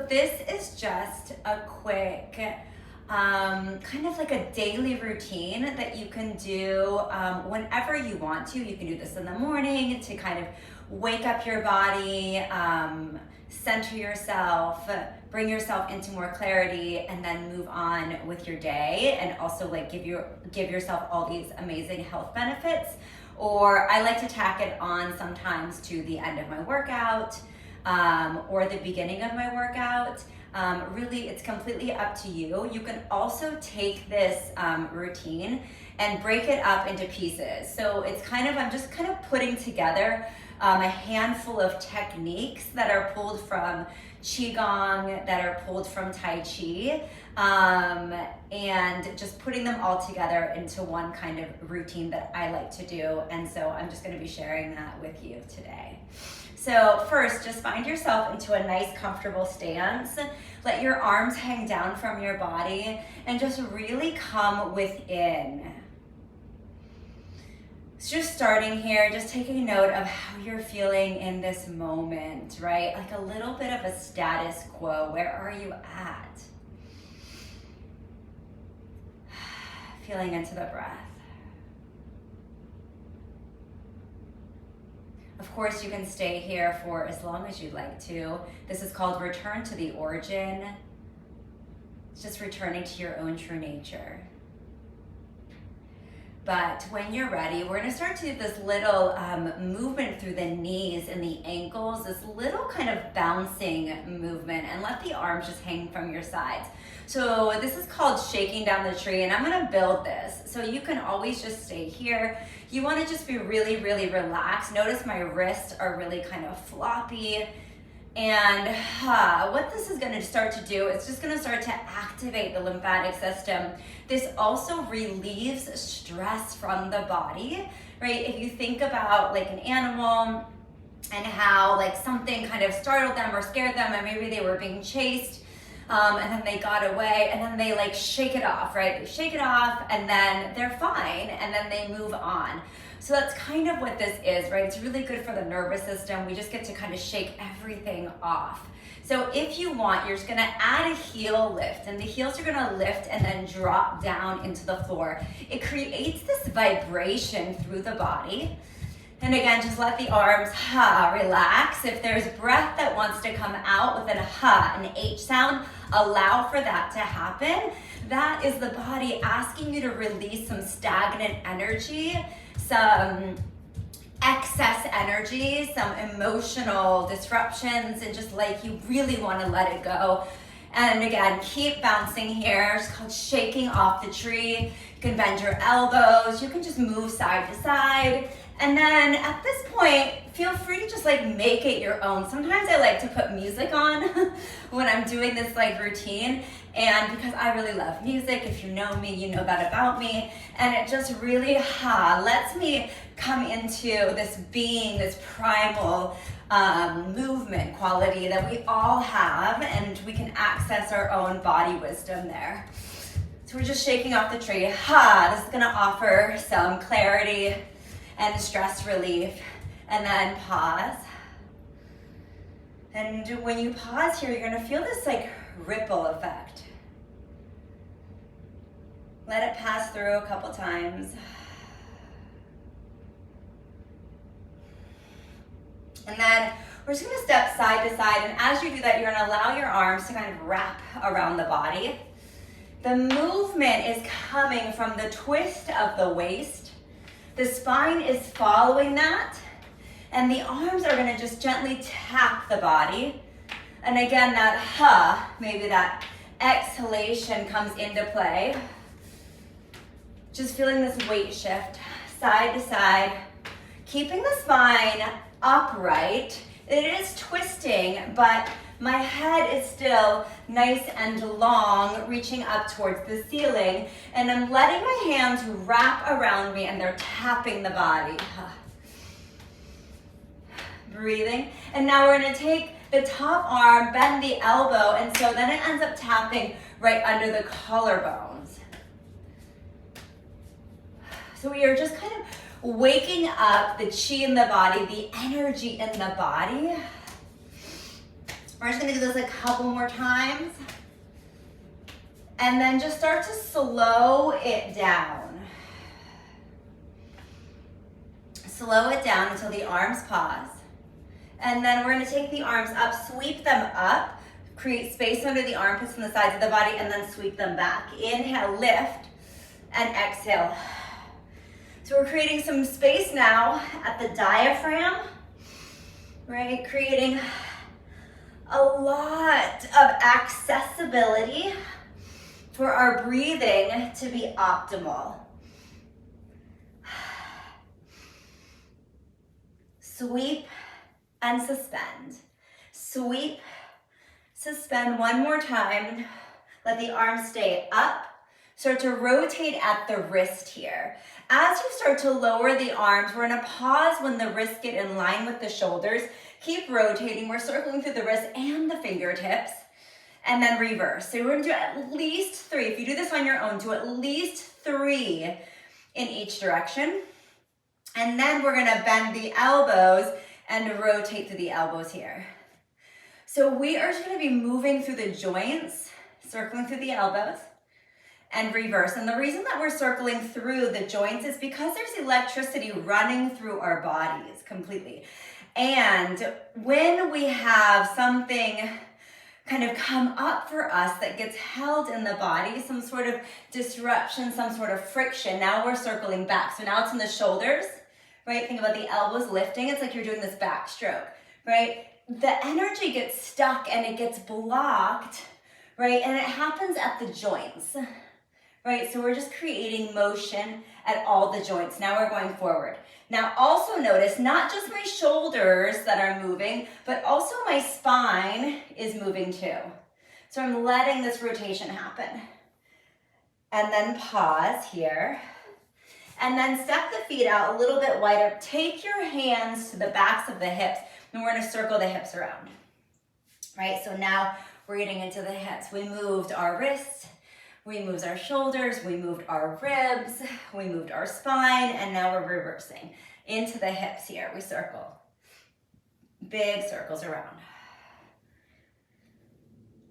this is just a quick, kind of like a daily routine that you can do whenever you want to. You can do this in the morning to kind of wake up your body, center yourself, bring yourself into more clarity, and then move on with your day, and also like give yourself all these amazing health benefits. Or I like to tack it on sometimes to the end of my workout, or the beginning of my workout. Really, it's completely up to you. You can also take this routine and break it up into pieces. So it's kind of, I'm just kind of putting together a handful of techniques that are pulled from Qigong, that are pulled from Tai Chi, and just putting them all together into one kind of routine that I like to do. And so I'm just going to be sharing that with you today. So first, just find yourself into a nice, comfortable stance. Let your arms hang down from your body and just really come within. So just starting here, just taking note of how you're feeling in this moment, right? Like a little bit of a status quo. Where are you at? Feeling into the breath. Of course, you can stay here for as long as you'd like to. This is called return to the origin. It's just returning to your own true nature. But when you're ready, we're gonna start to do this little movement through the knees and the ankles, this little kind of bouncing movement, and let the arms just hang from your sides. So this is called shaking down the tree, and I'm gonna build this. So you can always just stay here. You wanna just be really, really relaxed. Notice my wrists are really kind of floppy. And what this is gonna start to do, it's just gonna start to activate the lymphatic system. This also relieves stress from the body, right? If you think about like an animal and how like something kind of startled them or scared them, and maybe they were being chased, and then they got away, and then they like shake it off, right? They shake it off and then they're fine, and then they move on. So that's kind of what this is, right? It's really good for the nervous system. We just get to kind of shake everything off. So if you want, you're just gonna add a heel lift, and the heels are gonna lift and then drop down into the floor. It creates this vibration through the body. And again, just let the arms relax. If there's breath that wants to come out with an H sound, allow for that to happen. That is the body asking you to release some stagnant energy, some excess energy, some emotional disruptions, and just like you really want to let it go. And again, keep bouncing here. It's called shaking off the tree. You can bend your elbows. You can just move side to side. And then at this point, feel free to just like make it your own. Sometimes I like to put music on when I'm doing this like routine. And because I really love music, if you know me, you know that about me. And it just really lets me come into this being, this primal movement quality that we all have, and we can access our own body wisdom there. So we're just shaking off the tree. This is gonna offer some clarity and stress relief. And then pause. And when you pause here, you're gonna feel this like ripple effect. Let it pass through a couple times. And then we're just gonna step side to side, and as you do that, you're gonna allow your arms to kind of wrap around the body. The movement is coming from the twist of the waist. The spine is following that, and the arms are gonna just gently tap the body. And again, that maybe that exhalation comes into play. Just feeling this weight shift side to side, keeping the spine upright. It is twisting, but my head is still nice and long, reaching up towards the ceiling, and I'm letting my hands wrap around me, and they're tapping the body. Breathing. And now we're gonna take the top arm, bend the elbow, and so then it ends up tapping right under the collarbones. So we are just kind of waking up the chi in the body, the energy in the body. We're just gonna do this a couple more times. And then just start to slow it down. Slow it down until the arms pause. And then we're gonna take the arms up, sweep them up, create space under the armpits and the sides of the body, and then sweep them back. Inhale, lift, and exhale. So we're creating some space now at the diaphragm, right? Creating a lot of accessibility for our breathing to be optimal. Sweep and suspend. Sweep, suspend one more time. Let the arms stay up. Start to rotate at the wrist here. As you start to lower the arms, we're gonna pause when the wrists get in line with the shoulders. Keep rotating. We're circling through the wrists and the fingertips. And then reverse. So we're gonna do at least 3. If you do this on your own, do at least 3 in each direction. And then we're gonna bend the elbows and rotate through the elbows here. So we are just gonna be moving through the joints, circling through the elbows, and reverse. And the reason that we're circling through the joints is because there's electricity running through our bodies completely. And when we have something kind of come up for us that gets held in the body, some sort of disruption, some sort of friction, now we're circling back. So now it's in the shoulders, right? Think about the elbows lifting. It's like you're doing this backstroke, right? The energy gets stuck and it gets blocked, right? And it happens at the joints, right? So we're just creating motion at all the joints. Now we're going forward. Now also notice not just my shoulders that are moving, but also my spine is moving too. So I'm letting this rotation happen. And then pause here. And then step the feet out a little bit wider. Take your hands to the backs of the hips, and we're gonna circle the hips around. Right, so now we're getting into the hips. We moved our wrists, we moved our shoulders, we moved our ribs, we moved our spine, and now we're reversing into the hips here. We circle. Big circles around.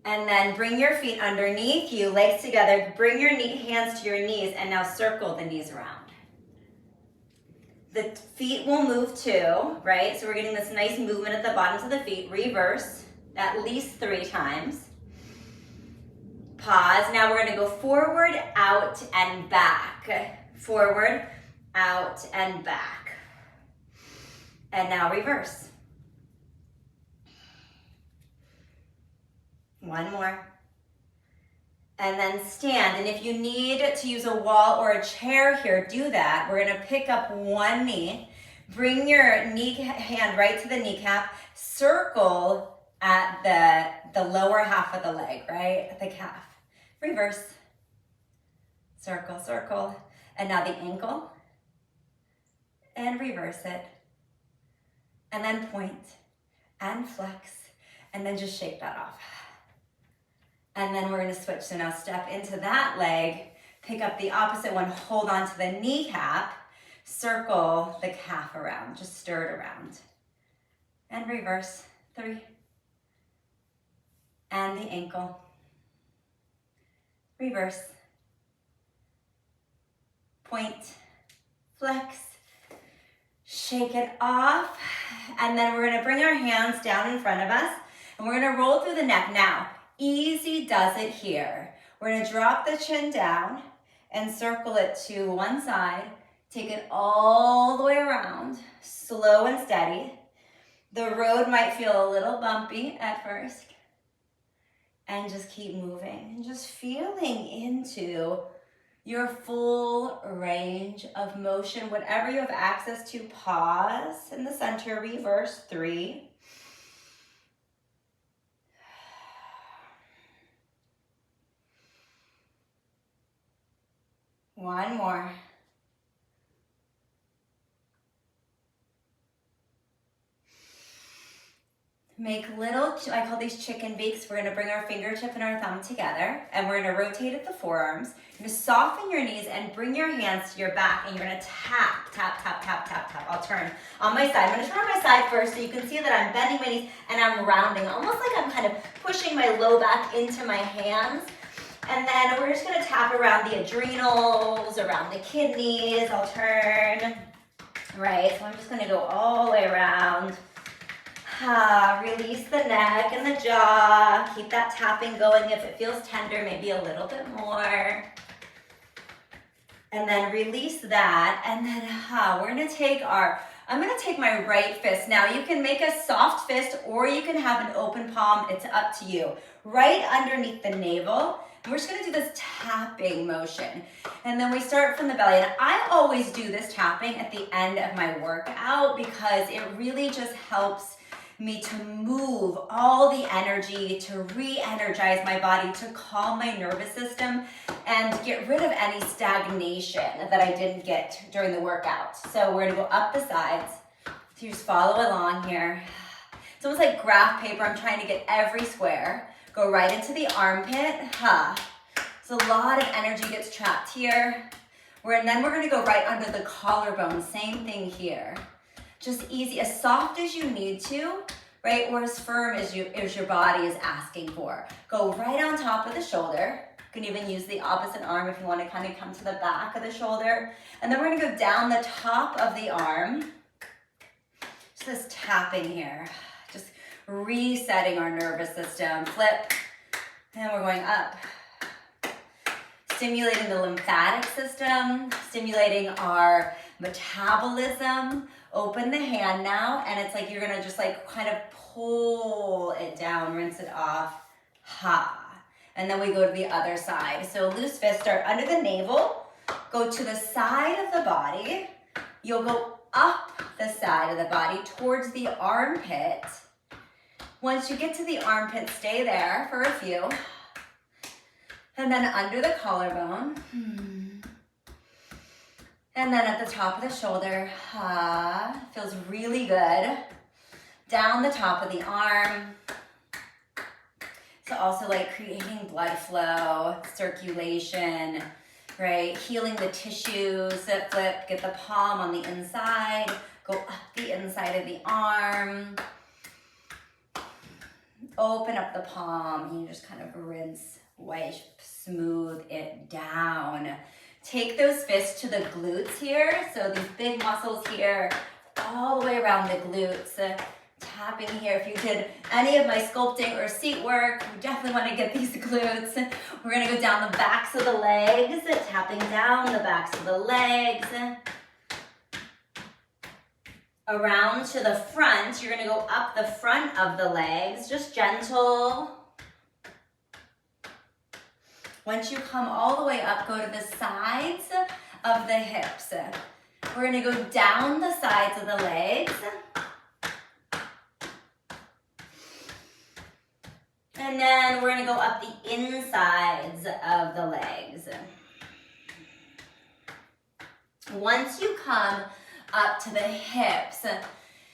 And then bring your feet underneath you, legs together. Bring your hands to your knees, and now circle the knees around. The feet will move too, right? So we're getting this nice movement at the bottoms of the feet. Reverse at least 3 times. Pause. Now we're gonna go forward, out, and back. Forward, out, and back. And now reverse. One more. And then stand. And if you need to use a wall or a chair here, do that. We're gonna pick up one knee. Bring your knee hand right to the kneecap. Circle at the lower half of the leg, right? At the calf. Reverse. Circle, circle. And now the ankle. And reverse it. And then point and flex. And then just shake that off. And then we're gonna switch. So now step into that leg, pick up the opposite one, hold on to the kneecap, circle the calf around, just stir it around. And reverse, 3. And the ankle. Reverse. Point, flex, shake it off. And then we're gonna bring our hands down in front of us and we're gonna roll through the neck. Now, easy does it here. We're gonna drop the chin down and circle it to one side. Take it all the way around, slow and steady. The road might feel a little bumpy at first. And just keep moving and just feeling into your full range of motion. Whatever you have access to, pause in the center, reverse, 3. One more. Make little, I call these chicken beaks. We're gonna bring our fingertip and our thumb together, and we're gonna rotate at the forearms. You're gonna soften your knees and bring your hands to your back, and you're gonna tap, tap, tap, tap, tap, tap. I'll turn on my side. I'm gonna turn on my side first so you can see that I'm bending my knees and I'm rounding, almost like I'm kind of pushing my low back into my hands. And then we're just gonna tap around the adrenals, around the kidneys. I'll turn. Right, so I'm just gonna go all the way around. Release the neck and the jaw. Keep that tapping going. If it feels tender, maybe a little bit more. And then release that. And then we're gonna take I'm gonna take my right fist. Now you can make a soft fist or you can have an open palm. It's up to you. Right underneath the navel. And we're just gonna do this tapping motion. And then we start from the belly. And I always do this tapping at the end of my workout because it really just helps me to move all the energy, to re-energize my body, to calm my nervous system, and get rid of any stagnation that I didn't get during the workout. So we're gonna go up the sides. So you just follow along here. It's almost like graph paper. I'm trying to get every square. Go right into the armpit. So a lot of energy gets trapped here. And then we're gonna go right under the collarbone. Same thing here. Just easy, as soft as you need to, right? Or as firm as your body is asking for. Go right on top of the shoulder. You can even use the opposite arm if you want to kind of come to the back of the shoulder. And then we're gonna go down the top of the arm. Just this tapping here. Just resetting our nervous system. Flip, and we're going up. Stimulating the lymphatic system, stimulating our metabolism. Open the hand now, and it's like you're gonna just like kind of pull it down, rinse it off. And then we go to the other side. So loose fist, start under the navel, go to the side of the body. You'll go up the side of the body towards the armpit. Once you get to the armpit, stay there for a few. And then under the collarbone. And then at the top of the shoulder, feels really good. Down the top of the arm. So also like creating blood flow, circulation, right? Healing the tissues, flip, get the palm on the inside, go up the inside of the arm. Open up the palm, and you just kind of rinse, wipe, smooth it down. Take those fists to the glutes here. So these big muscles here, all the way around the glutes. Tapping here. If you did any of my sculpting or seat work, you definitely want to get these glutes. We're going to go down the backs of the legs, tapping down the backs of the legs. Around to the front. You're going to go up the front of the legs, just gentle. Once you come all the way up, go to the sides of the hips. We're gonna go down the sides of the legs. And then we're gonna go up the insides of the legs. Once you come up to the hips,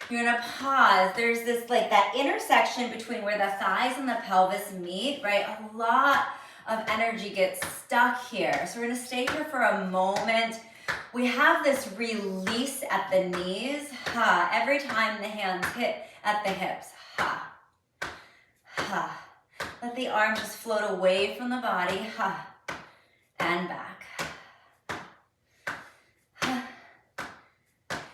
you're gonna pause. There's this, like that intersection between where the thighs and the pelvis meet, right? A lot of energy gets stuck here. So we're gonna stay here for a moment. We have this release at the knees, every time the hands hit at the hips, Let the arms just float away from the body, and back.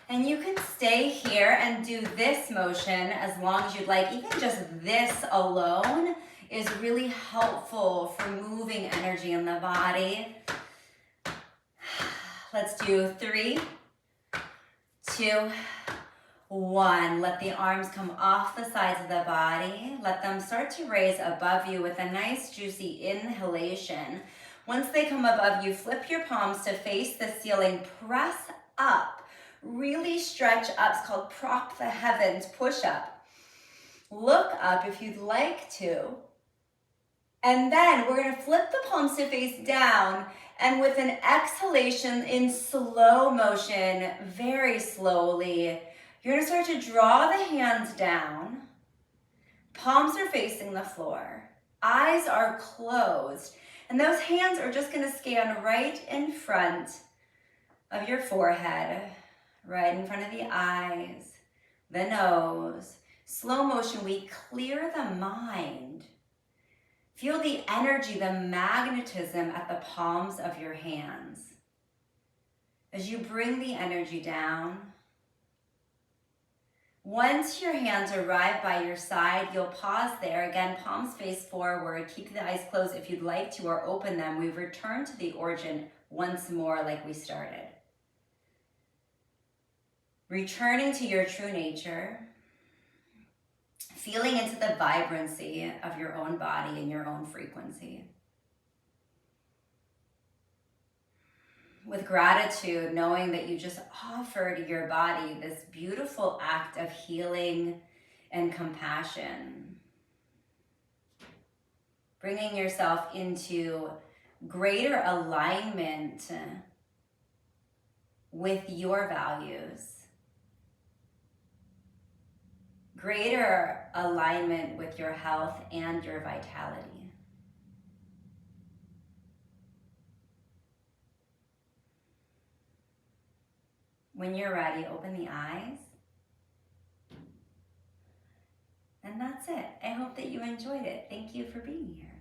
And you can stay here and do this motion as long as you'd like. Even just this alone is really helpful for moving energy in the body. Let's do 3, 2, 1. Let the arms come off the sides of the body. Let them start to raise above you with a nice juicy inhalation. Once they come above you, flip your palms to face the ceiling. Press up. Really stretch up. It's called prop the heavens, push up. Look up if you'd like to. And then we're gonna flip the palms to face down, and with an exhalation in slow motion, very slowly, you're gonna start to draw the hands down, Palms are facing the floor. Eyes are closed. And those hands are just going to scan right in front of your forehead, right in front of the eyes, the nose. Slow motion, we clear the mind. Feel the energy, the magnetism at the palms of your hands. As you bring the energy down, once your hands arrive by your side, you'll pause there. Again, palms face forward. Keep the eyes closed if you'd like to, or open them. We return to the origin once more like we started. Returning to your true nature, feeling into the vibrancy of your own body and your own frequency. With gratitude, knowing that you just offered your body this beautiful act of healing and compassion. Bringing yourself into greater alignment with your values. Greater alignment with your health and your vitality. When you're ready, open the eyes. And that's it. I hope that you enjoyed it. Thank you for being here.